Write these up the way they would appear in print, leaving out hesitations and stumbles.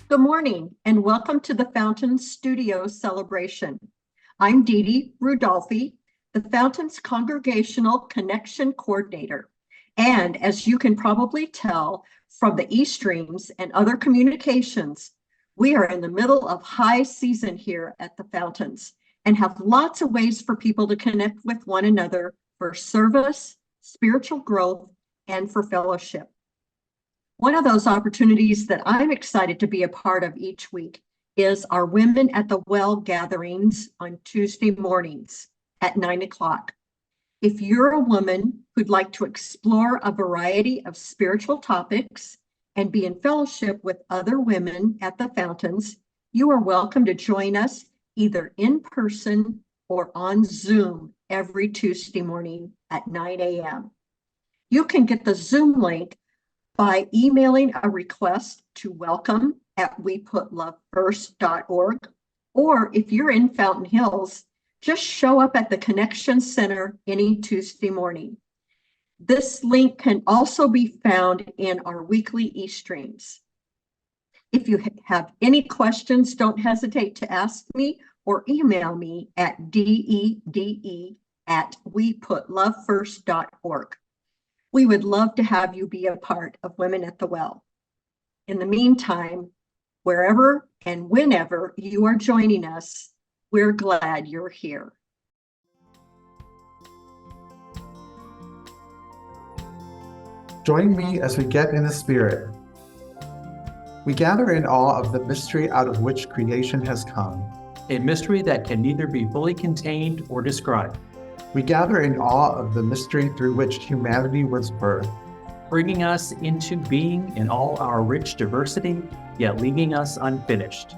Good morning and welcome to the Fountains Studio celebration. I'm Dee Dee Rudolphi, the Fountains Congregational Connection Coordinator. And as you can probably tell from the eStreams and other communications, we are in the middle of high season here at the Fountains and have lots of ways for people to connect with one another for service, spiritual growth, and for fellowship. One of those opportunities that I'm excited to be a part of each week is our Women at the Well gatherings on Tuesday mornings at 9 o'clock. If you're a woman who'd like to explore a variety of spiritual topics and be in fellowship with other women at the Fountains, you are welcome to join us either in person or on Zoom every Tuesday morning at 9 a.m. You can get the Zoom link by emailing a request to welcome@weputlovefirst.org, or if you're in Fountain Hills, just show up at the Connection Center any Tuesday morning. This link can also be found in our weekly eStreams. If you have any questions, don't hesitate to ask me or email me at dede@weputlovefirst.org. We would love to have you be a part of Women at the Well. In the meantime, wherever and whenever you are joining us, we're glad you're here. Join me as we get in the Spirit. We gather in awe of the mystery out of which creation has come. A mystery that can neither be fully contained or described. We gather in awe of the mystery through which humanity was birthed, bringing us into being in all our rich diversity, yet leaving us unfinished.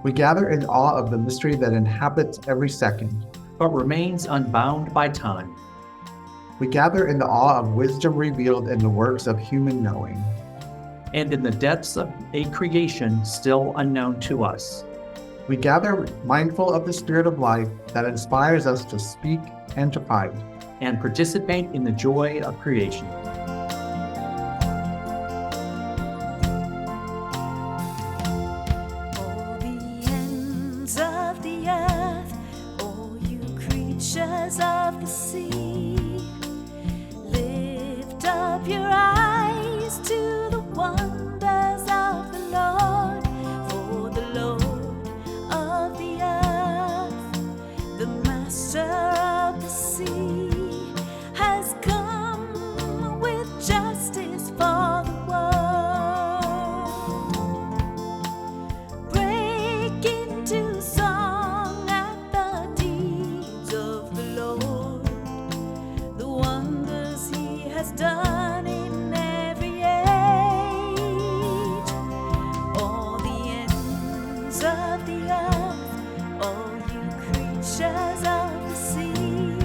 We gather in awe of the mystery that inhabits every second, but remains unbound by time. We gather in the awe of wisdom revealed in the works of human knowing, and in the depths of a creation still unknown to us. We gather mindful of the spirit of life that inspires us to speak and to fight, and participate in the joy of creation. All the ends of the earth, all you creatures of the sea, lift up your eyes to the wonders of the Lord, for the Lord of the earth, the Master of the sea, has come with justice for the world. Break into song at the deeds of the Lord, the wonders he has done in every age. All the ends of the earth, all you creatures of the sea,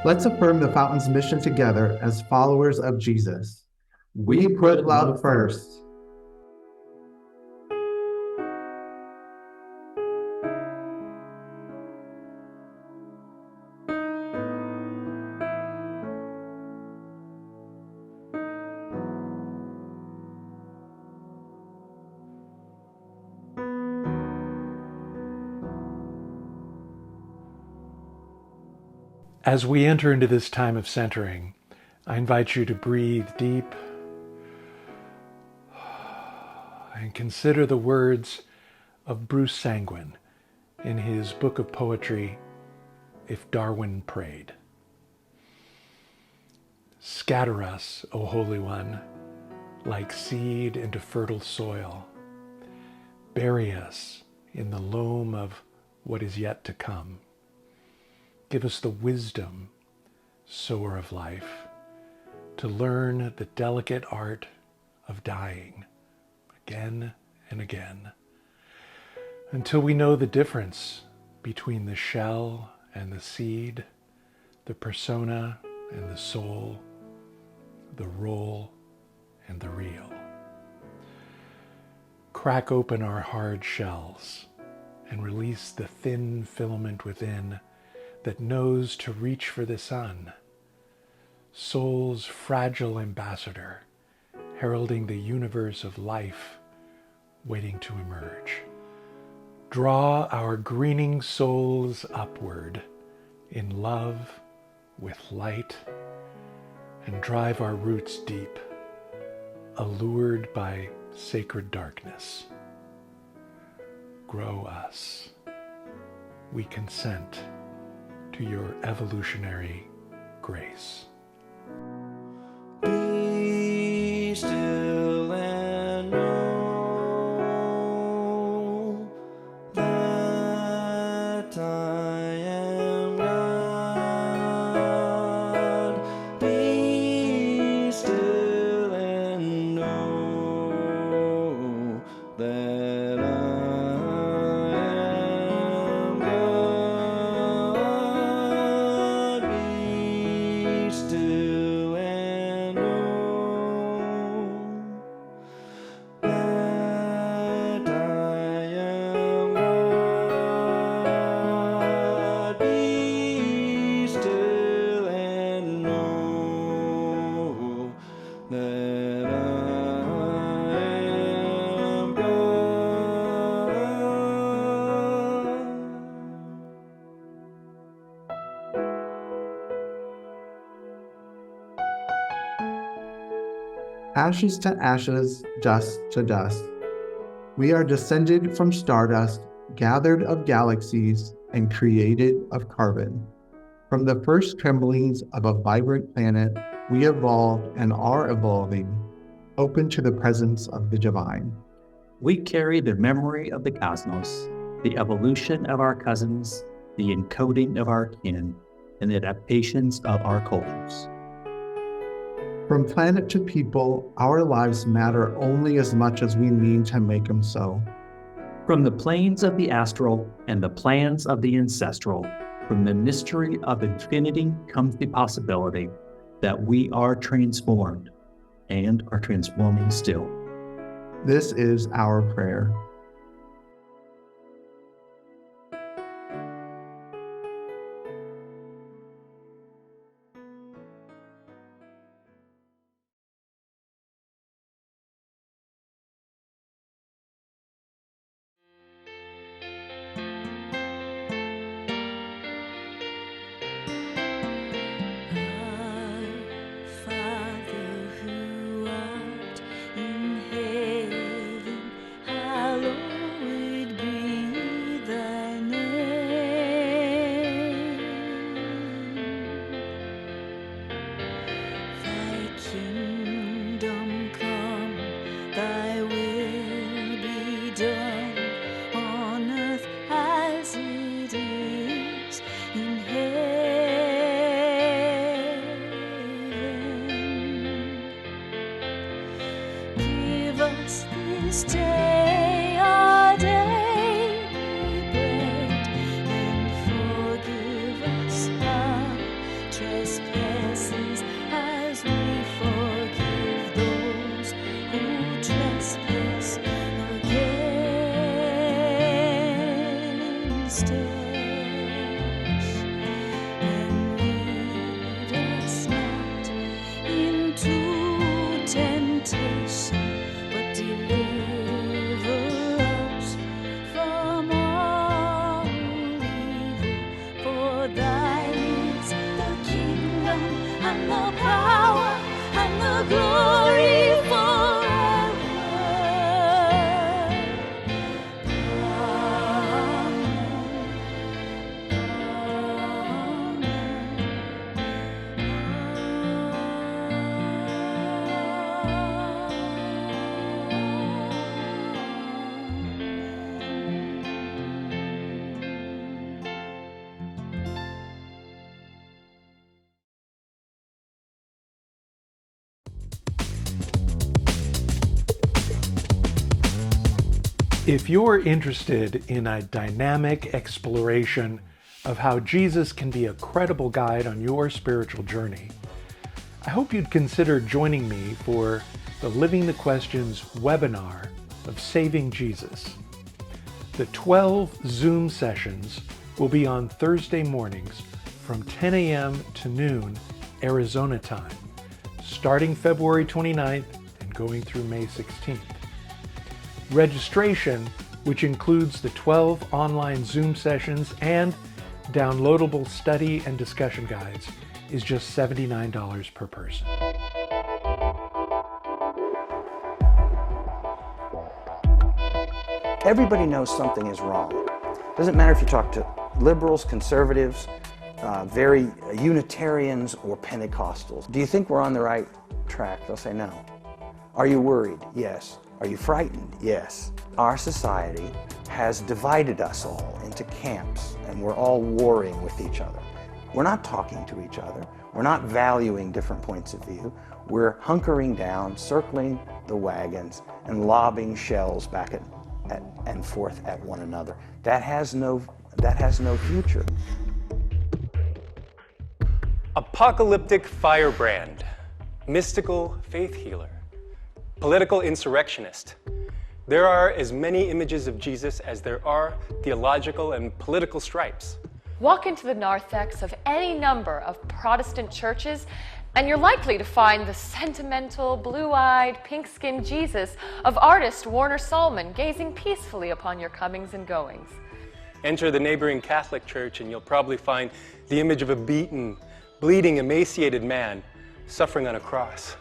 Let's affirm the Fountain's mission together as followers of Jesus. We put love first. As we enter into this time of centering, I invite you to breathe deep and consider the words of Bruce Sanguin in his book of poetry, If Darwin Prayed. Scatter us, O Holy One, like seed into fertile soil. Bury us in the loam of what is yet to come. Give us the wisdom, sower of life, to learn the delicate art of dying again and again, until we know the difference between the shell and the seed, the persona and the soul, the role and the real. Crack open our hard shells and release the thin filament within that knows to reach for the sun, soul's fragile ambassador, heralding the universe of life waiting to emerge. Draw our greening souls upward in love with light, and drive our roots deep, allured by sacred darkness. Grow us. We consent to your evolutionary grace. Be still and know that I am God. Be still and know that I am God. Be still and know that I am God. Be still and know that I am God. Ashes to ashes, dust to dust. We are descended from stardust, gathered of galaxies, and created of carbon. From the first tremblings of a vibrant planet, we evolved and are evolving, open to the presence of the divine. We carry the memory of the cosmos, the evolution of our cousins, the encoding of our kin, and the adaptations of our cultures. From planet to people, our lives matter only as much as we mean to make them so. From the planes of the astral and the plans of the ancestral, from the mystery of infinity comes the possibility that we are transformed and are transforming still. This is our prayer. Our Father who art in heaven, hallowed be thy name. Thy kingdom come, thy will be done on earth as it is in heaven. Give us this day our daily bread, and forgive us our trespasses, If you're interested in a dynamic exploration of how Jesus can be a credible guide on your spiritual journey, I hope you'd consider joining me for the Living the Questions webinar of Saving Jesus. The 12 Zoom sessions will be on Thursday mornings from 10 a.m. to noon Arizona time, starting February 29th and going through May 16th. Registration, which includes the 12 online Zoom sessions and downloadable study and discussion guides, is just $79 per person. Everybody knows something is wrong. Doesn't matter if you talk to liberals, conservatives, very Unitarians, or Pentecostals. Do you think we're on the right track? They'll say no. Are you worried? Yes. Are you frightened? Yes. Our society has divided us all into camps, and we're all warring with each other. We're not talking to each other. We're not valuing different points of view. We're hunkering down, circling the wagons, and lobbing shells back and forth at one another. That has no future. Apocalyptic firebrand, mystical faith healer, political insurrectionist. There are as many images of Jesus as there are theological and political stripes. Walk into the narthex of any number of Protestant churches, and you're likely to find the sentimental, blue-eyed, pink-skinned Jesus of artist Warner Solomon gazing peacefully upon your comings and goings. Enter the neighboring Catholic church and you'll probably find the image of a beaten, bleeding, emaciated man suffering on a cross.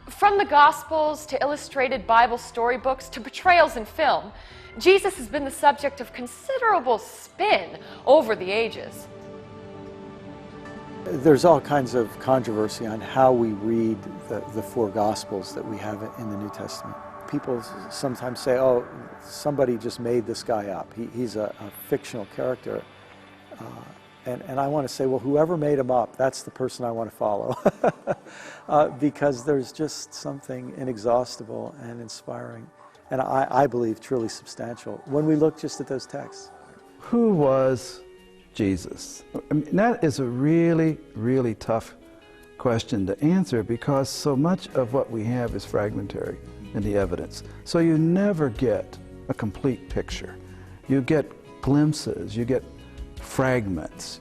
From the Gospels to illustrated Bible storybooks to portrayals in film, Jesus has been the subject of considerable spin over the ages. There's all kinds of controversy on how we read the four Gospels that we have in the New Testament. People sometimes say, oh, somebody just made this guy up. He's a fictional character. And I want to say, well, whoever made him up, that's the person I want to follow. Because there's just something inexhaustible and inspiring, and I believe truly substantial when we look just at those texts. Who was Jesus? I mean, that is a really, really tough question to answer because so much of what we have is fragmentary in the evidence. So you never get a complete picture. You get glimpses, you get fragments.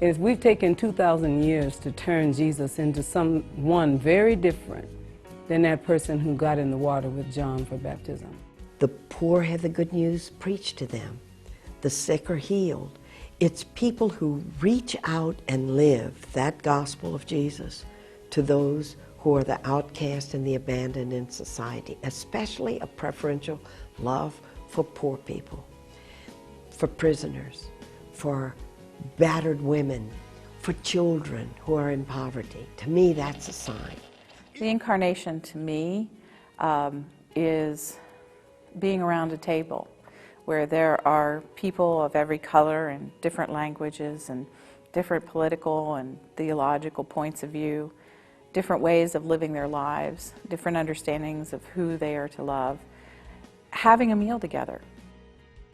Is we've taken 2,000 years to turn Jesus into someone very different than that person who got in the water with John for baptism. The poor have the good news preached to them. The sick are healed. It's people who reach out and live that gospel of Jesus to those who are the outcast and the abandoned in society, especially a preferential love for poor people, for prisoners, for battered women, for children who are in poverty. To me, that's a sign. The incarnation to me is being around a table where there are people of every color and different languages and different political and theological points of view, different ways of living their lives, different understandings of who they are to love, having a meal together.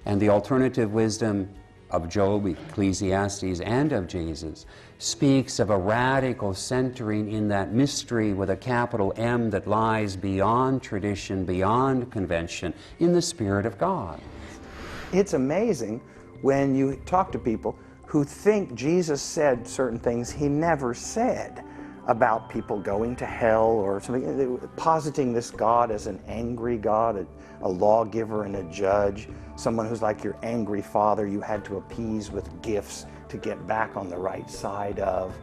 And the alternative wisdom of Job, Ecclesiastes, and of Jesus speaks of a radical centering in that mystery with a capital M that lies beyond tradition, beyond convention, in the Spirit of God. It's amazing when you talk to people who think Jesus said certain things he never said about people going to hell or something, positing this God as an angry God, a lawgiver and a judge, someone who's like your angry father you had to appease with gifts to get back on the right side of.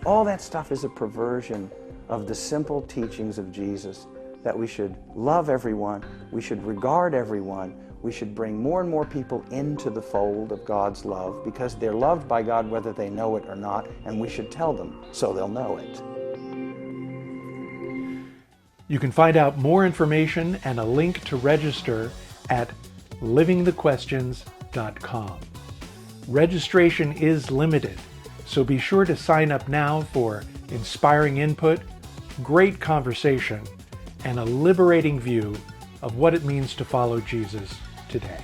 All that stuff is a perversion of the simple teachings of Jesus, that we should love everyone, we should regard everyone, we should bring more and more people into the fold of God's love because they're loved by God whether they know it or not, and we should tell them so they'll know it. You can find out more information and a link to register at livingthequestions.com. Registration is limited, so be sure to sign up now for inspiring input, great conversation, and a liberating view of what it means to follow Jesus today.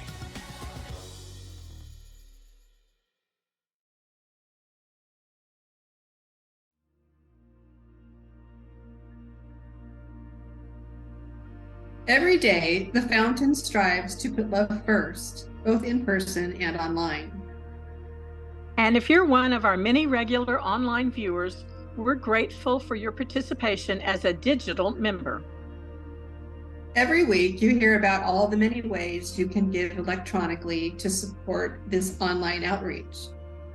Every day, the Fountain strives to put love first, both in person and online. And if you're one of our many regular online viewers, we're grateful for your participation as a digital member. Every week, you hear about all the many ways you can give electronically to support this online outreach,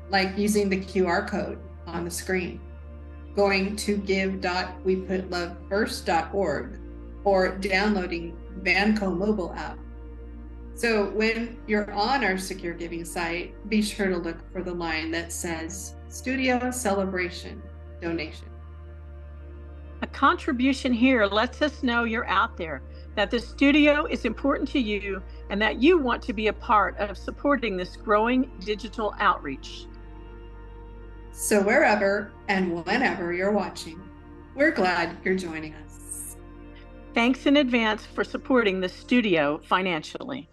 like using the QR code on the screen, going to give.weputlovefirst.org, or downloading Vanco mobile app. So when you're on our secure giving site, be sure to look for the line that says Studio Celebration Donation. A contribution here lets us know you're out there, that the studio is important to you, and that you want to be a part of supporting this growing digital outreach. So wherever and whenever you're watching, we're glad you're joining us. Thanks in advance for supporting the studio financially.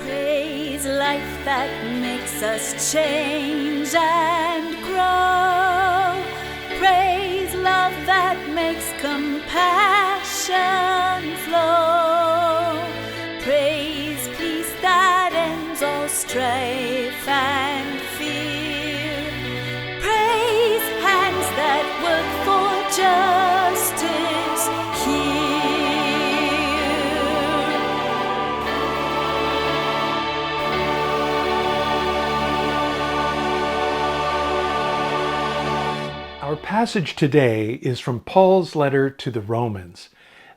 Praise life that makes us change and grow. Praise love that makes compassion flow. Praise peace that ends all strife and fear. Praise hands that work for justice here. Our passage today is from Paul's letter to the Romans,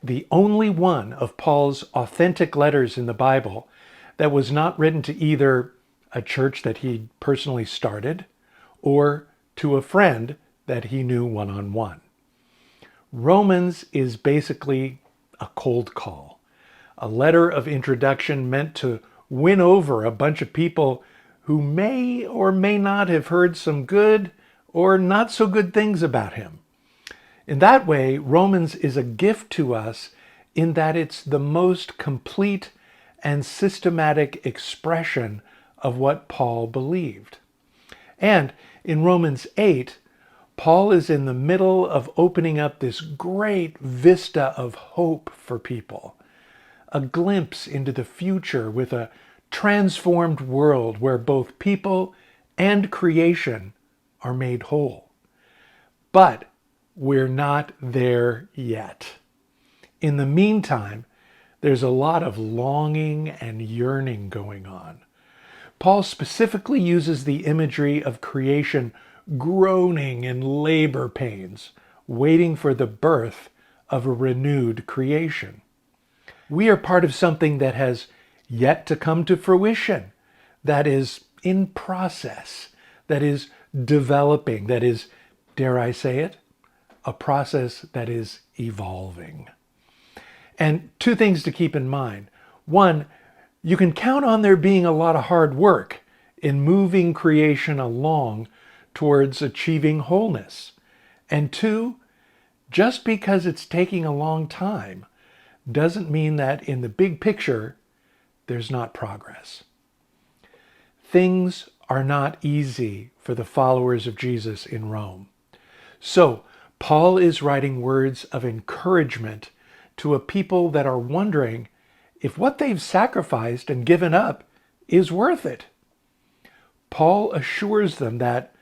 the only one of Paul's authentic letters in the Bible that was not written to either a church that he personally started or to a friend that he knew one-on-one. Romans is basically a cold call, a letter of introduction meant to win over a bunch of people who may or may not have heard some good or not so good things about him. In that way, Romans is a gift to us in that it's the most complete and systematic expression of what Paul believed. And in Romans 8, Paul is in the middle of opening up this great vista of hope for people, a glimpse into the future with a transformed world where both people and creation are made whole. But we're not there yet. In the meantime, there's a lot of longing and yearning going on. Paul specifically uses the imagery of creation groaning in labor pains, waiting for the birth of a renewed creation. We are part of something that has yet to come to fruition, that is in process, that is developing, that is, dare I say it, a process that is evolving. And two things to keep in mind. One, you can count on there being a lot of hard work in moving creation along towards achieving wholeness. And two, just because it's taking a long time doesn't mean that in the big picture, there's not progress. Things are not easy for the followers of Jesus in Rome. So, Paul is writing words of encouragement to a people that are wondering if what they've sacrificed and given up is worth it. Paul assures them that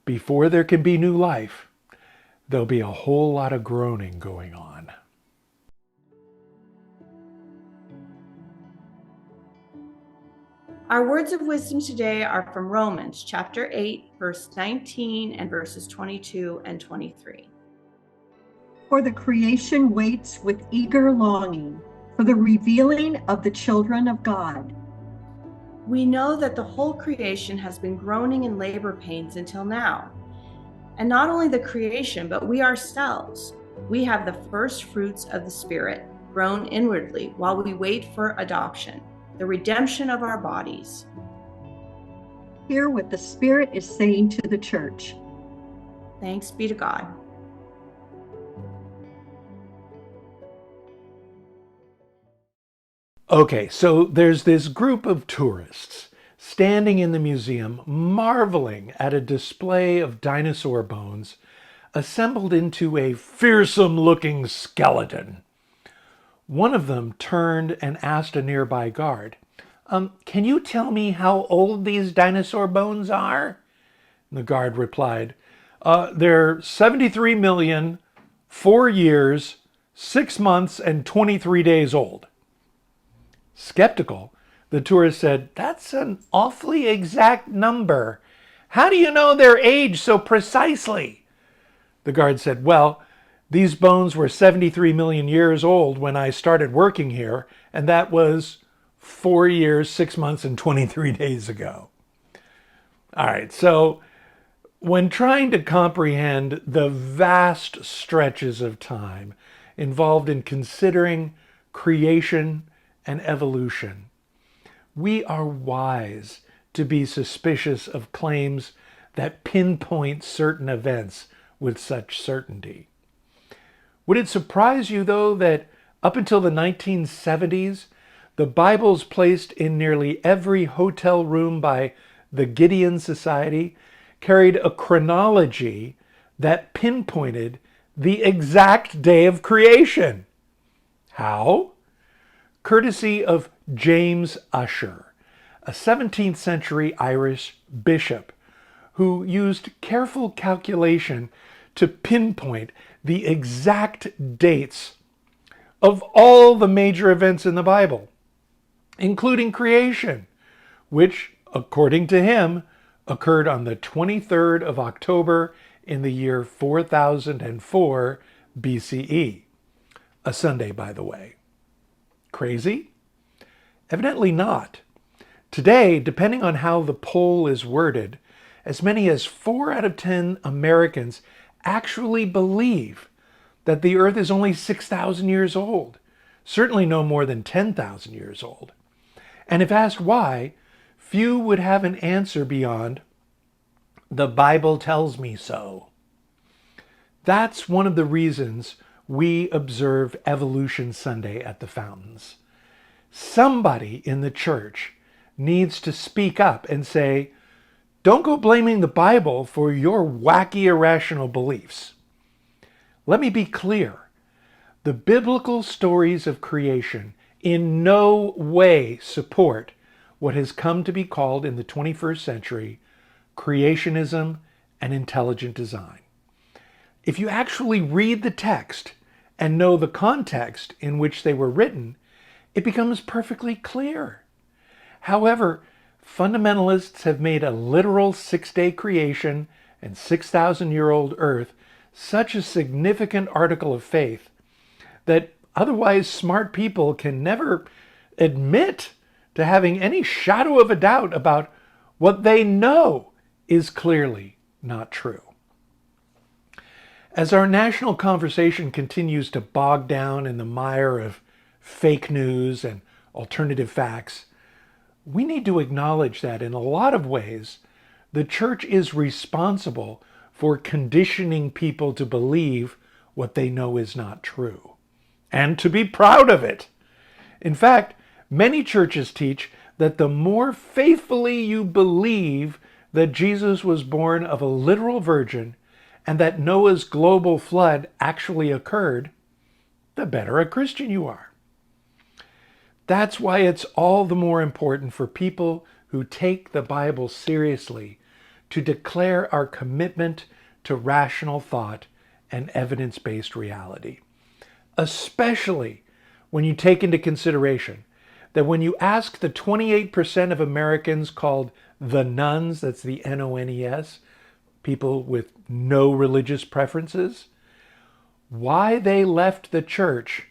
before there can be new life, there'll be a whole lot of groaning going on. Our words of wisdom today are from Romans chapter 8, verse 19 and verses 22 and 23. For the creation waits with eager longing for the revealing of the children of God. We know that the whole creation has been groaning in labor pains until now. And not only the creation, but we ourselves. We have the first fruits of the Spirit, grown inwardly while we wait for adoption, the redemption of our bodies. Hear what the Spirit is saying to the church. Thanks be to God. Okay, so there's this group of tourists standing in the museum marveling at a display of dinosaur bones assembled into a fearsome-looking skeleton. One of them turned and asked a nearby guard, "Can you tell me how old these dinosaur bones are?" The guard replied, "They're 73 million, 4 years, 6 months, and 23 days old." Skeptical, the tourist said, "That's an awfully exact number. How do you know their age so precisely?" The guard said, "Well, these bones were 73 million years old when I started working here, and that was 4 years, 6 months, and 23 days ago." All right, so when trying to comprehend the vast stretches of time involved in considering creation and evolution, we are wise to be suspicious of claims that pinpoint certain events with such certainty. Would it surprise you, though, that up until the 1970s, the Bibles placed in nearly every hotel room by the Gideon Society carried a chronology that pinpointed the exact day of creation? How? Courtesy of James Ussher, a 17th century Irish bishop who used careful calculation to pinpoint the exact dates of all the major events in the Bible, including creation, which, according to him, occurred on the 23rd of October in the year 4004 BCE. A Sunday, by the way. Crazy? Evidently not. Today, depending on how the poll is worded, as many as 4 out of 10 Americans actually believe that the Earth is only 6,000 years old, certainly no more than 10,000 years old. And if asked why, few would have an answer beyond, "The Bible tells me so." That's one of the reasons we observe Evolution Sunday at the Fountains. Somebody in the church needs to speak up and say, don't go blaming the Bible for your wacky, irrational beliefs. Let me be clear. The biblical stories of creation in no way support what has come to be called in the 21st century creationism and intelligent design. If you actually read the text and know the context in which they were written, it becomes perfectly clear. However, fundamentalists have made a literal six-day creation and 6,000-year-old earth such a significant article of faith that otherwise smart people can never admit to having any shadow of a doubt about what they know is clearly not true. As our national conversation continues to bog down in the mire of fake news and alternative facts, we need to acknowledge that in a lot of ways, the church is responsible for conditioning people to believe what they know is not true, and to be proud of it. In fact, many churches teach that the more faithfully you believe that Jesus was born of a literal virgin and that Noah's global flood actually occurred, the better a Christian you are. That's why it's all the more important for people who take the Bible seriously to declare our commitment to rational thought and evidence-based reality, especially when you take into consideration that when you ask the 28% of Americans called the nones, that's the N-O-N-E-S, people with no religious preferences, why they left the church,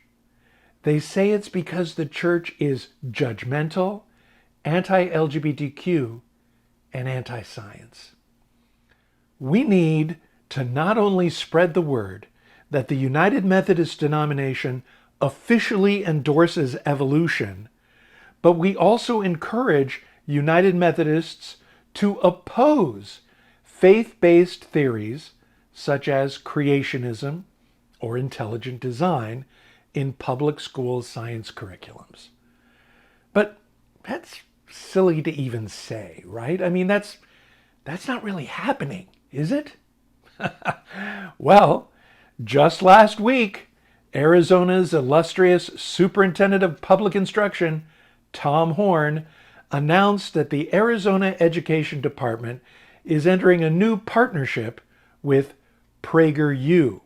they say it's because the church is judgmental, anti-LGBTQ, and anti-science. We need to not only spread the word that the United Methodist denomination officially endorses evolution, but we also encourage United Methodists to oppose faith-based theories such as creationism or intelligent design in public school science curriculums. But that's silly to even say, right? I mean, that's not really happening, is it? Well, just last week, Arizona's illustrious Superintendent of Public Instruction, Tom Horn, announced that the Arizona Education Department is entering a new partnership with PragerU.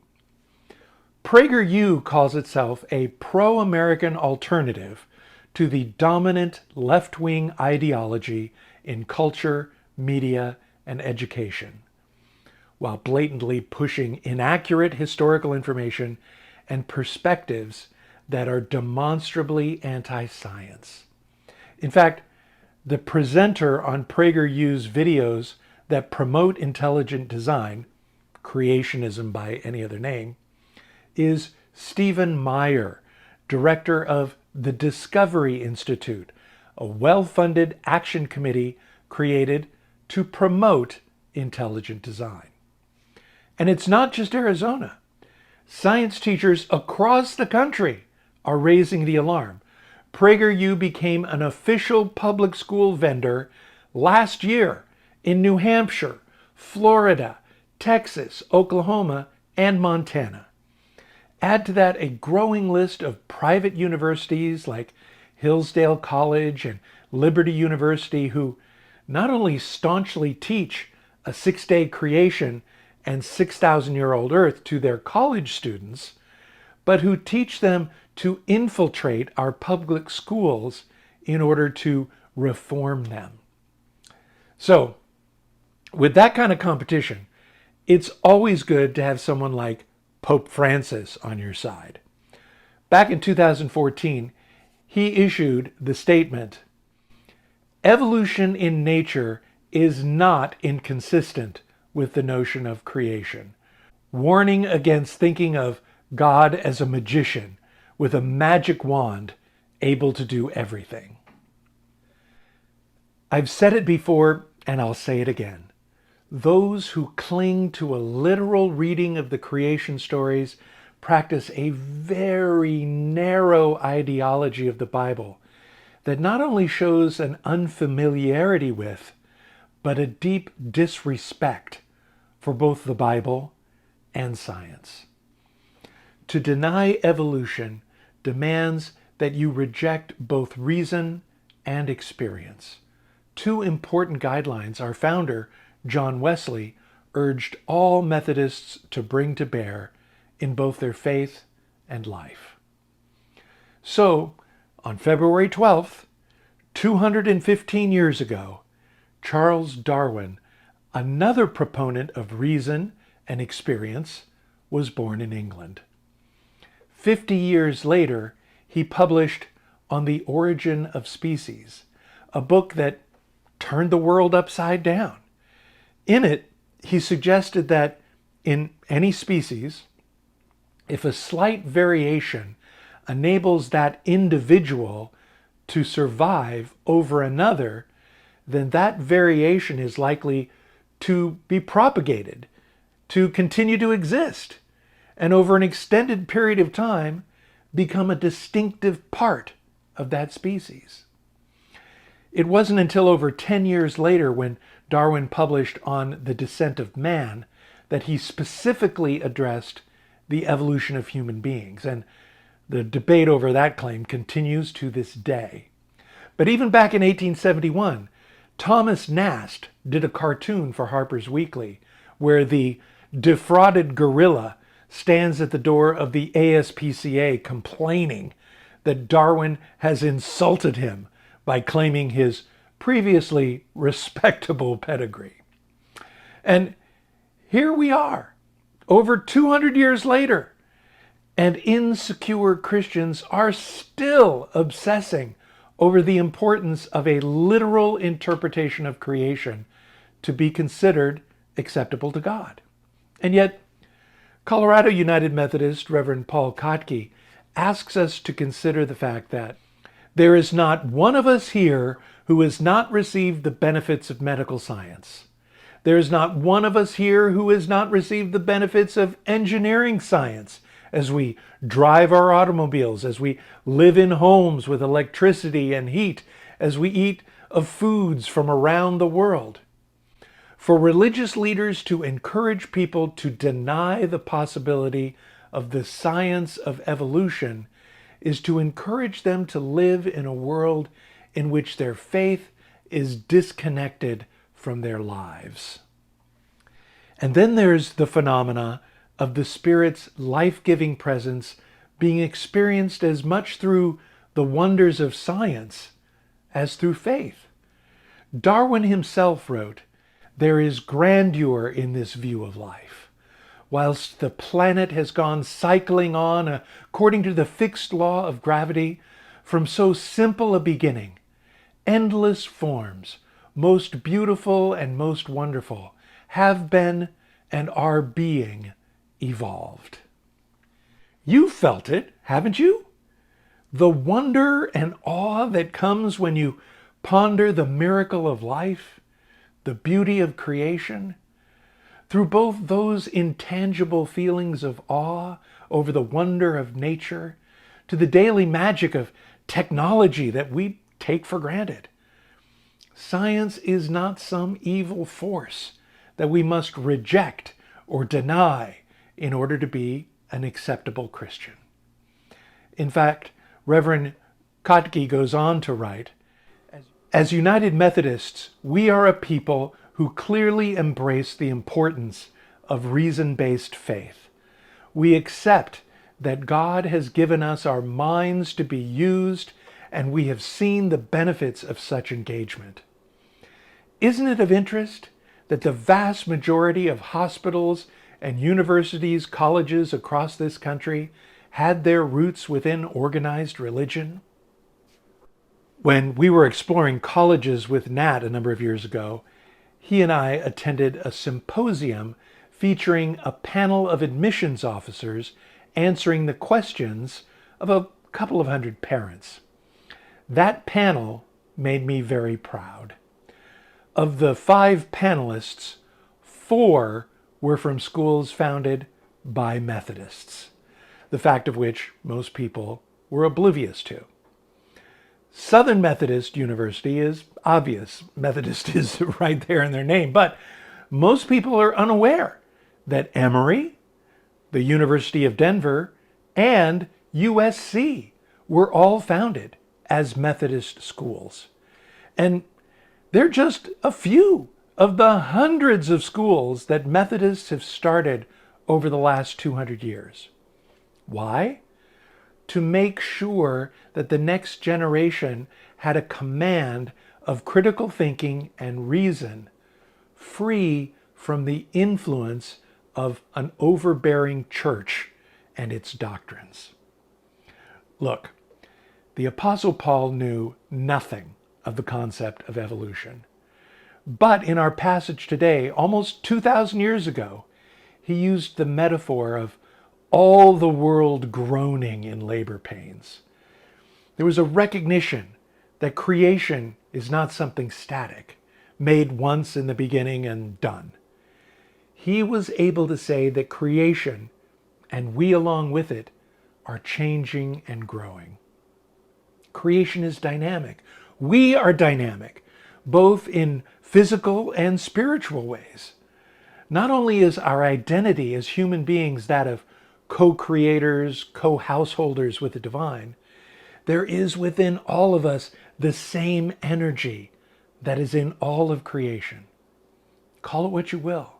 PragerU calls itself a pro-American alternative to the dominant left-wing ideology in culture, media, and education, while blatantly pushing inaccurate historical information and perspectives that are demonstrably anti-science. In fact, the presenter on PragerU's videos that promote intelligent design, creationism by any other name, is Stephen Meyer, director of the Discovery Institute, a well-funded action committee created to promote intelligent design. And it's not just Arizona. Science teachers across the country are raising the alarm. PragerU became an official public school vendor last year in New Hampshire, Florida, Texas, Oklahoma, and Montana. Add to that a growing list of private universities like Hillsdale College and Liberty University who not only staunchly teach a six-day creation and 6,000-year-old earth to their college students, but who teach them to infiltrate our public schools in order to reform them. So, with that kind of competition, it's always good to have someone like Pope Francis on your side. Back in 2014, he issued the statement, "Evolution in nature is not inconsistent with the notion of creation," warning against thinking of God as a magician with a magic wand able to do everything. I've said it before, and I'll say it again. Those who cling to a literal reading of the creation stories practice a very narrow ideology of the Bible that not only shows an unfamiliarity with, but a deep disrespect for both the Bible and science. To deny evolution demands that you reject both reason and experience. Two important guidelines our founder, John Wesley, urged all Methodists to bring to bear in both their faith and life. So, on February 12th, 215 years ago, Charles Darwin, another proponent of reason and experience, was born in England. 50 years later, he published On the Origin of Species, a book that turned the world upside down. In it, he suggested that in any species, if a slight variation enables that individual to survive over another, then that variation is likely to be propagated, to continue to exist, and over an extended period of time, become a distinctive part of that species. It wasn't until over 10 years later, when Darwin published On the Descent of Man, that he specifically addressed the evolution of human beings, and the debate over that claim continues to this day. But even back in 1871, Thomas Nast did a cartoon for Harper's Weekly where the defrauded gorilla stands at the door of the ASPCA complaining that Darwin has insulted him by claiming his previously respectable pedigree. And here we are, over 200 years later, and insecure Christians are still obsessing over the importance of a literal interpretation of creation to be considered acceptable to God. And yet, Colorado United Methodist Reverend Paul Kotke asks us to consider the fact that there is not one of us here who has not received the benefits of medical science. There is not one of us here who has not received the benefits of engineering science as we drive our automobiles, as we live in homes with electricity and heat, as we eat of foods from around the world. For religious leaders to encourage people to deny the possibility of the science of evolution is to encourage them to live in a world in which their faith is disconnected from their lives. And then there's the phenomena of the Spirit's life-giving presence being experienced as much through the wonders of science as through faith. Darwin himself wrote, "There is grandeur in this view of life. Whilst the planet has gone cycling on according to the fixed law of gravity, from so simple a beginning, endless forms, most beautiful and most wonderful, have been and are being evolved." You felt it, haven't you? The wonder and awe that comes when you ponder the miracle of life, the beauty of creation, through both those intangible feelings of awe over the wonder of nature, to the daily magic of technology that we take for granted. Science is not some evil force that we must reject or deny in order to be an acceptable Christian. In fact, Reverend Kotke goes on to write, "As United Methodists, we are a people who clearly embrace the importance of reason-based faith. We accept that God has given us our minds to be used, and we have seen the benefits of such engagement. Isn't it of interest that the vast majority of hospitals and universities, colleges across this country had their roots within organized religion?" When we were exploring colleges with Nat a number of years ago, he and I attended a symposium featuring a panel of admissions officers answering the questions of a couple of hundred parents. That panel made me very proud. Of the 5 panelists, 4 were from schools founded by Methodists. the fact of which most people were oblivious to. Southern Methodist University is obvious. Methodist is right there in their name, but most people are unaware that Emory, the University of Denver, and USC were all founded as Methodist schools. And they're just a few of the hundreds of schools that Methodists have started over the last 200 years. Why? To make sure that the next generation had a command of critical thinking and reason, free from the influence of an overbearing church and its doctrines. Look, the Apostle Paul knew nothing of the concept of evolution. But in our passage today, almost 2,000 years ago, he used the metaphor of all the world groaning in labor pains. There was a recognition that creation is not something static, made once in the beginning and done. He was able to say that creation, and we along with it, are changing and growing. Creation is dynamic. We are dynamic, both in physical and spiritual ways. Not only is our identity as human beings that of co-creators, co-householders with the divine, there is within all of us the same energy that is in all of creation. Call it what you will,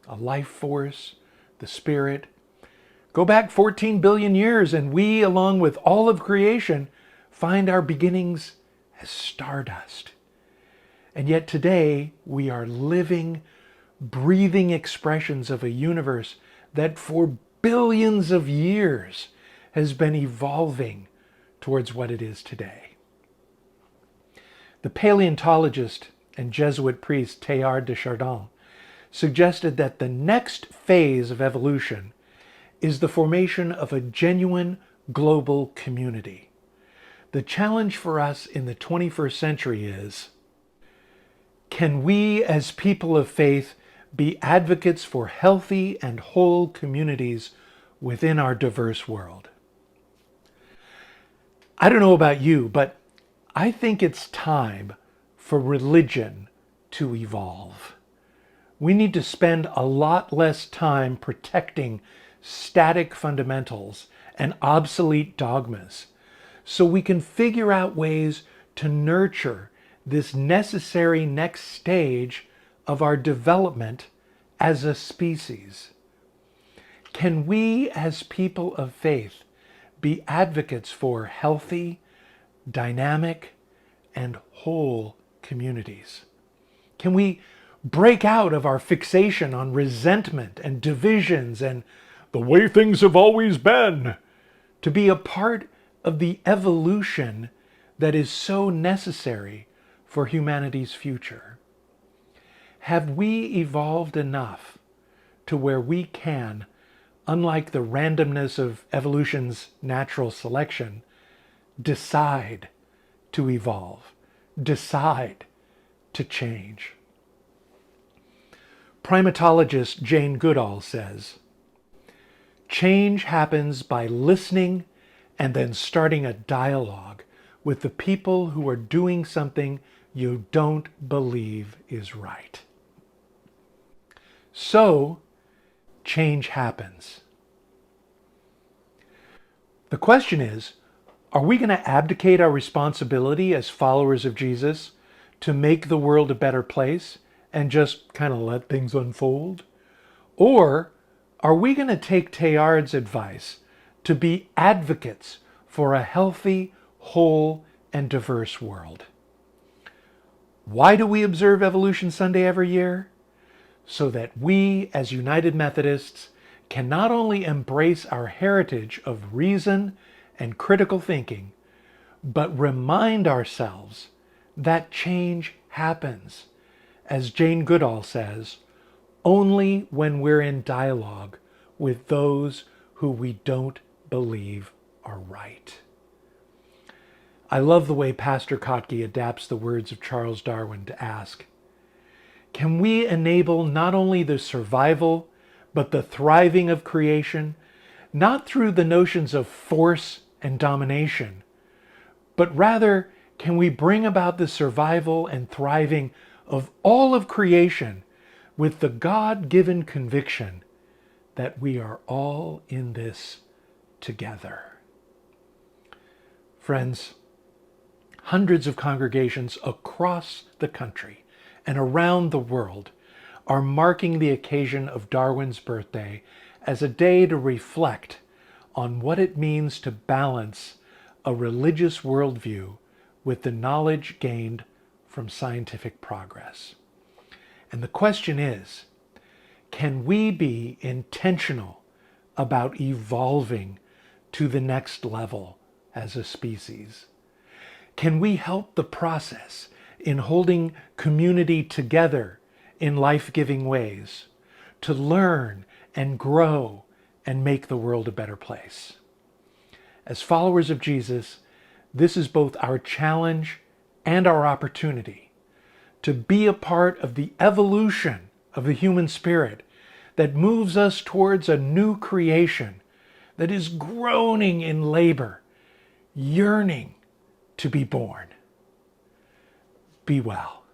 a life force, the spirit. Go back 14 billion years and we, along with all of creation, find our beginnings as stardust. And yet today we are living, breathing expressions of a universe that for billions of years has been evolving towards what it is today. The paleontologist and Jesuit priest Teilhard de Chardin suggested that the next phase of evolution is the formation of a genuine global community. The challenge for us in the 21st century is, can we as people of faith be advocates for healthy and whole communities within our diverse world? I don't know about you, but I think it's time for religion to evolve. We need to spend a lot less time protecting static fundamentals and obsolete dogmas so we can figure out ways to nurture this necessary next stage of our development as a species. Can we as people of faith be advocates for healthy, dynamic, and whole communities? Can we break out of our fixation on resentment and divisions and the way things have always been to be a part of the evolution that is so necessary for humanity's future? Have we evolved enough to where we can, unlike the randomness of evolution's natural selection, decide to evolve, decide to change? Primatologist Jane Goodall says, "Change happens by listening and then starting a dialogue with the people who are doing something you don't believe is right." So, change happens. The question is, are we going to abdicate our responsibility as followers of Jesus to make the world a better place and just kind of let things unfold? Or are we going to take Teilhard's advice to be advocates for a healthy, whole, and diverse world? Why do we observe Evolution Sunday every year? So that we, as United Methodists, can not only embrace our heritage of reason and critical thinking, but remind ourselves that change happens, as Jane Goodall says, only when we're in dialogue with those who we don't believe are right. I love the way Pastor Kotke adapts the words of Charles Darwin to ask, can we enable not only the survival, but the thriving of creation not through the notions of force and domination, but rather can we bring about the survival and thriving of all of creation with the God-given conviction that we are all in this together. Friends, hundreds of congregations across the country and around the world are marking the occasion of Darwin's birthday as a day to reflect on what it means to balance a religious worldview with the knowledge gained from scientific progress. And the question is, can we be intentional about evolving to the next level as a species? Can we help the process in holding community together in life-giving ways to learn and grow and make the world a better place? As followers of Jesus, this is both our challenge and our opportunity to be a part of the evolution of the human spirit that moves us towards a new creation that is groaning in labor, yearning to be born. Be well.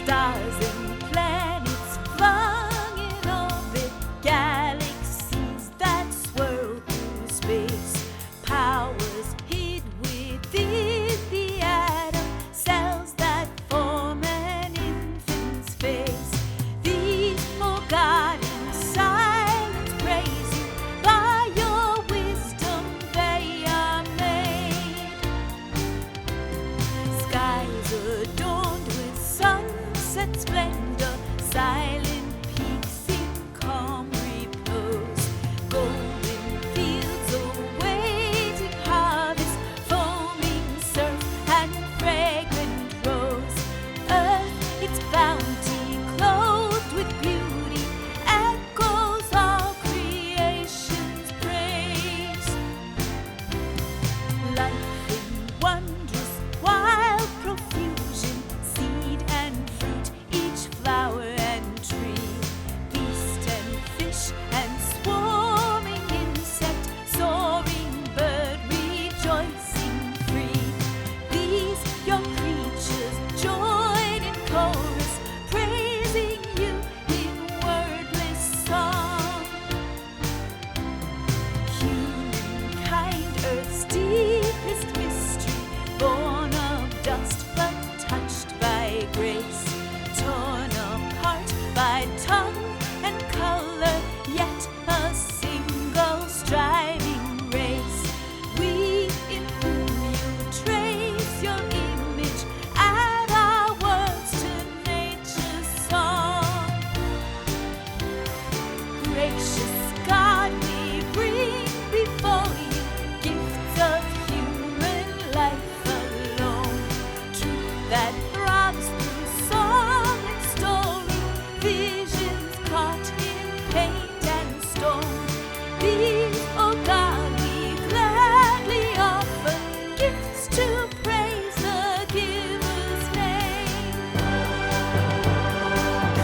Stars and planets flung in orbit, galaxies that swirl through space, powers hid within the atom, cells that form an infant's face. These forgotten silence praise you, by your wisdom they are made. Skies adorned with sunset splendor, silent peaks in calm repose, golden fields awaiting harvest, foaming surf and fragrant rose. Earth, its bounty clothed with beauty, echoes all creation's praise. Life in wondrous wild profusion, seed and fruit, each flower and tree, beast and fish and swarming insect, soaring bird rejoicing free. These your creatures join in chorus, praising you in wordless song. Humankind, earth's deepest mystery, born of dust but touched by grace, torn apart by tongue and color, yet a single striving race. We in whom you trace your image, add our words to nature's song. Gracious God, we bring before you gifts of human life alone, truth that throbs through song and story, visions caught in paint and stone. These, oh God, we gladly offer, gifts to praise the giver's name.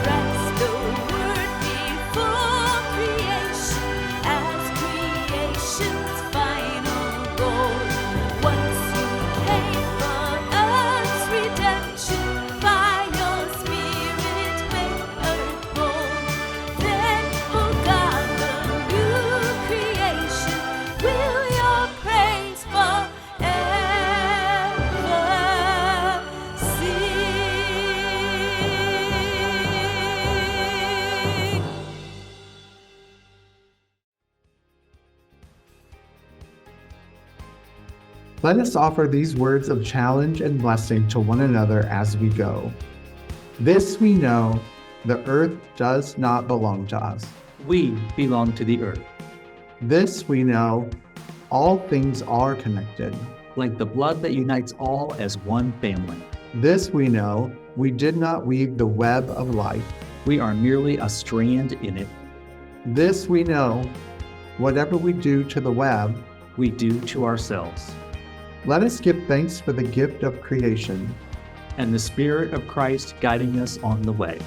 Christ, the Word before creation, as creation's final goal. Once you came for earth's redemption, by your Spirit made earth whole. Then, oh God, the new creation will your praise forever sing. Let us offer these words of challenge and blessing to one another as we go. This we know, the earth does not belong to us. We belong to the earth. This we know, all things are connected. Like the blood that unites all as one family. This we know, we did not weave the web of life. We are merely a strand in it. This we know, whatever we do to the web, we do to ourselves. Let us give thanks for the gift of creation and the Spirit of Christ guiding us on the way.